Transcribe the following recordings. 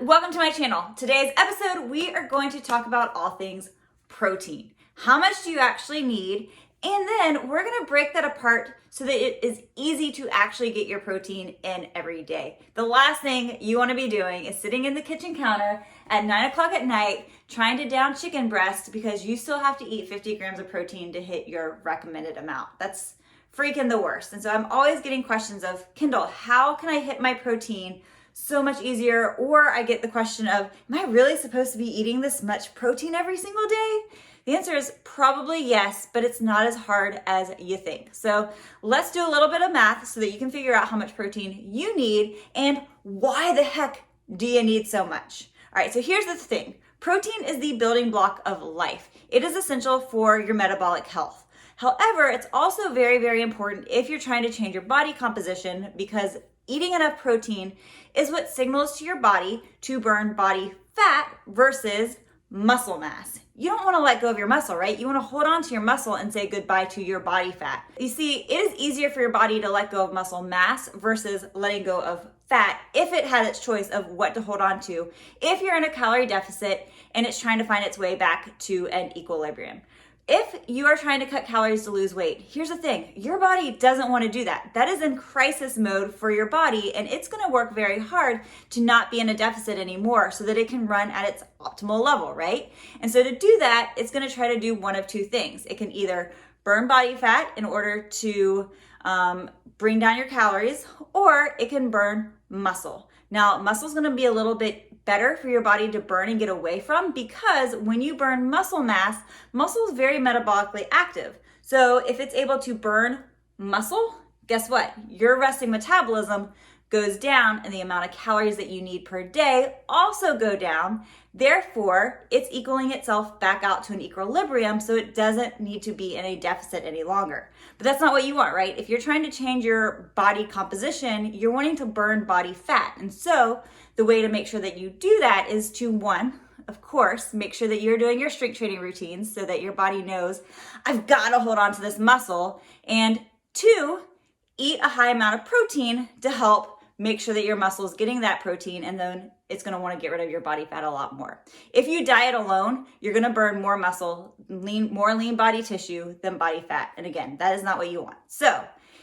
Welcome to my channel. Today's episode, we are going to talk about all things protein. How much do you actually need? And then we're gonna break that apart so that it is easy to actually get your protein in every day. The last thing you wanna be doing is sitting in the kitchen counter at 9 o'clock at night trying to down chicken breast because you still have to eat 50 grams of protein to hit your recommended amount. That's freaking the worst. And so I'm always getting questions of, Kendall, how can I hit my protein so much easier? Or I get the question of, am I really supposed to be eating this much protein every single day? The answer is probably yes, but it's not as hard as you think. So let's do a little bit of math so that you can figure out how much protein you need and why the heck do you need so much? All right, so here's the thing. Protein is the building block of life. It is essential for your metabolic health. However, it's also very, very important if you're trying to change your body composition because eating enough protein is what signals to your body to burn body fat versus muscle mass. You don't want to let go of your muscle, right? You want to hold on to your muscle and say goodbye to your body fat. You see, it is easier for your body to let go of muscle mass versus letting go of fat if it had its choice of what to hold on to, if you're in a calorie deficit and it's trying to find its way back to an equilibrium. If you are trying to cut calories to lose weight, here's the thing, your body doesn't want to do that. That is in crisis mode for your body, and it's going to work very hard to not be in a deficit anymore so that it can run at its optimal level, right? And so to do that, it's going to try to do one of two things. It can either burn body fat in order to bring down your calories, or it can burn muscle. Now, muscle is going to be a little bit better for your body to burn and get away from because when you burn muscle mass, muscle is very metabolically active. So if it's able to burn muscle, guess what? Your resting metabolism goes down and the amount of calories that you need per day also go down. Therefore, it's equaling itself back out to an equilibrium so it doesn't need to be in a deficit any longer. But that's not what you want, right? If you're trying to change your body composition, you're wanting to burn body fat. And so the way to make sure that you do that is to, one, of course, make sure that you're doing your strength training routines so that your body knows, I've got to hold on to this muscle. And two, eat a high amount of protein to help make sure that your muscle is getting that protein, and then it's going to want to get rid of your body fat a lot more. If you diet alone, you're going to burn more muscle, more lean body tissue than body fat. And again, that is not what you want. So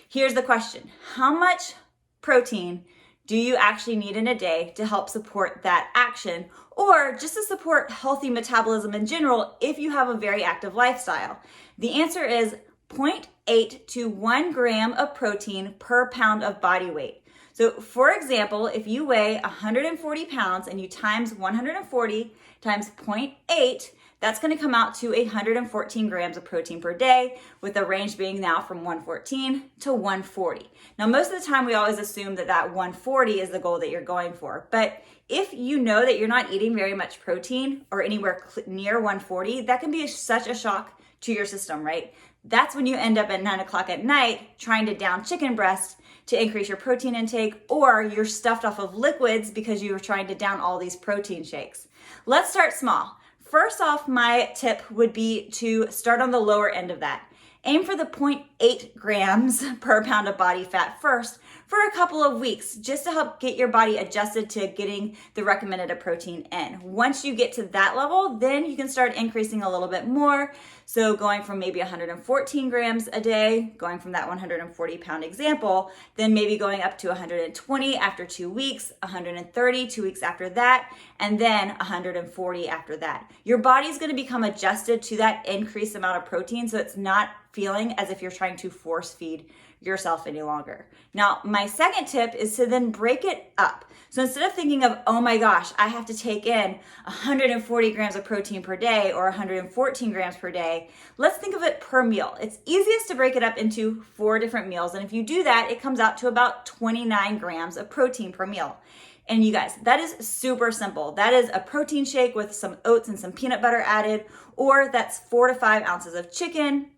here's the question. How much protein do you actually need in a day to help support that action, or just to support healthy metabolism in general if you have a very active lifestyle? The answer is 0.8 to 1 gram of protein per pound of body weight. So for example, if you weigh 140 pounds and you times 140 times 0.8, that's going to come out to 114 grams of protein per day, with the range being now from 114 to 140. Now, most of the time we always assume that 140 is the goal that you're going for. But if you know that you're not eating very much protein or anywhere near 140, that can be such a shock to your system, right? That's when you end up at 9 o'clock at night trying to down chicken breast to increase your protein intake, or you're stuffed off of liquids because you were trying to down all these protein shakes. Let's start small. First off, my tip would be to start on the lower end of that. Aim for the 0.8 grams per pound of body fat first for a couple of weeks, just to help get your body adjusted to getting the recommended protein in. Once you get to that level, then you can start increasing a little bit more. So going from maybe 114 grams a day, going from that 140 pound example, then maybe going up to 120 after 2 weeks, 130 2 weeks after that, and then 140 after that. Your body's gonna become adjusted to that increased amount of protein, so it's not feeling as if you're trying to force feed yourself any longer. Now, my second tip is to then break it up. So instead of thinking of, oh my gosh, I have to take in 140 grams of protein per day or 114 grams per day, let's think of it per meal. It's easiest to break it up into 4 different meals. And if you do that, it comes out to about 29 grams of protein per meal. And you guys, that is super simple. That is a protein shake with some oats and some peanut butter added, or that's 4 to 5 ounces of chicken.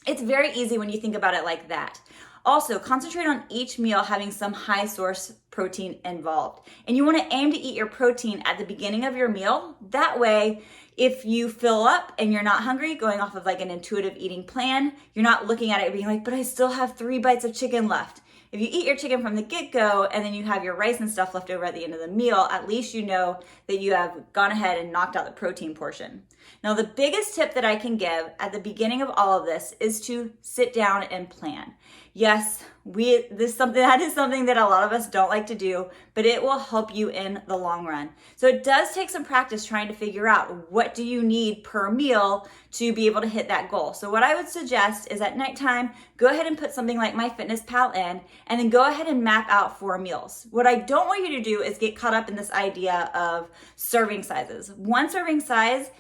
It's very easy when you think about it like that. Also, concentrate on each meal having some high source protein involved. And you want to aim to eat your protein at the beginning of your meal. That way, if you fill up and you're not hungry, going off of like an intuitive eating plan, you're not looking at it being like, but I still have 3 bites of chicken left. if you eat your chicken from the get-go and then you have your rice and stuff left over at the end of the meal, at least you know that you have gone ahead and knocked out the protein portion. Now, the biggest tip that I can give at the beginning of all of this is to sit down and plan. Yes, this is something that a lot of us don't like to do, but it will help you in the long run. So it does take some practice trying to figure out what do you need per meal to be able to hit that goal. So what I would suggest is at nighttime, go ahead and put something like MyFitnessPal in, and then go ahead and map out 4 meals. What I don't want you to do is get caught up in this idea of serving sizes. One serving size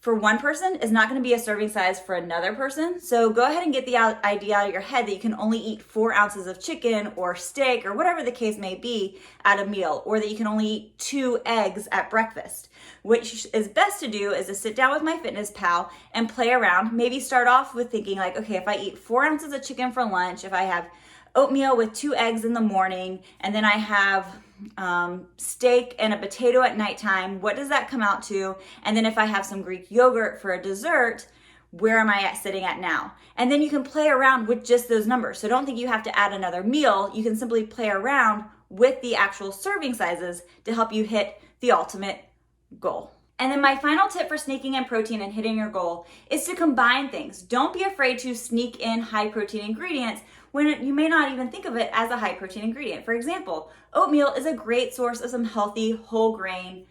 for one person is not going to be a serving size for another person. So go ahead and get the idea out of your head that you can only eat 4 ounces of chicken or steak or whatever the case may be at a meal, or that you can only eat 2 eggs at breakfast. What is best to do is to sit down with MyFitnessPal and play around. Maybe start off with thinking like, okay, if I eat 4 ounces of chicken for lunch, if I have oatmeal with 2 eggs in the morning, and then I have steak and a potato at nighttime, what does that come out to? And then if I have some Greek yogurt for a dessert, where am I sitting at now? And then you can play around with just those numbers. So don't think you have to add another meal. You can simply play around with the actual serving sizes to help you hit the ultimate goal. And then my final tip for sneaking in protein and hitting your goal is to combine things. Don't be afraid to sneak in high protein ingredients when you may not even think of it as a high protein ingredient. For example, oatmeal is a great source of some healthy whole grain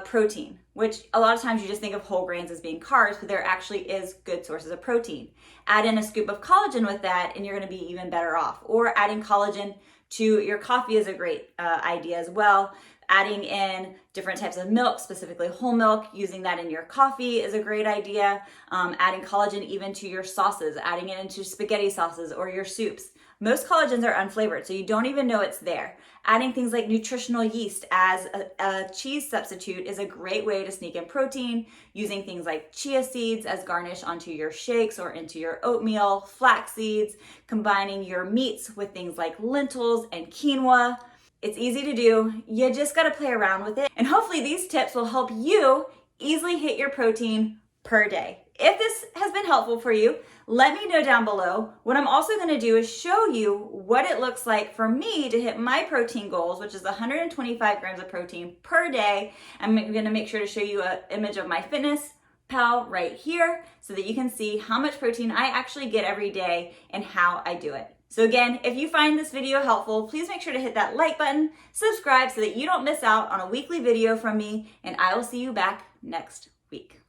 protein, which a lot of times you just think of whole grains as being carbs, but there actually is good sources of protein. Add in a scoop of collagen with that and you're gonna be even better off. Or adding collagen to your coffee is a great idea as well. Adding in different types of milk, specifically whole milk, using that in your coffee is a great idea. Adding collagen even to your sauces, adding it into spaghetti sauces or your soups. Most collagens are unflavored, so you don't even know it's there. Adding things like nutritional yeast as a cheese substitute is a great way to sneak in protein. Using things like chia seeds as garnish onto your shakes or into your oatmeal, flax seeds, combining your meats with things like lentils and quinoa. It's easy to do. You just gotta play around with it. And hopefully these tips will help you easily hit your protein per day. If this has been helpful for you, let me know down below. What I'm also gonna do is show you what it looks like for me to hit my protein goals, which is 125 grams of protein per day. I'm gonna make sure to show you an image of MyFitnessPal right here so that you can see how much protein I actually get every day and how I do it. So again, if you find this video helpful, please make sure to hit that like button, subscribe so that you don't miss out on a weekly video from me, and I will see you back next week.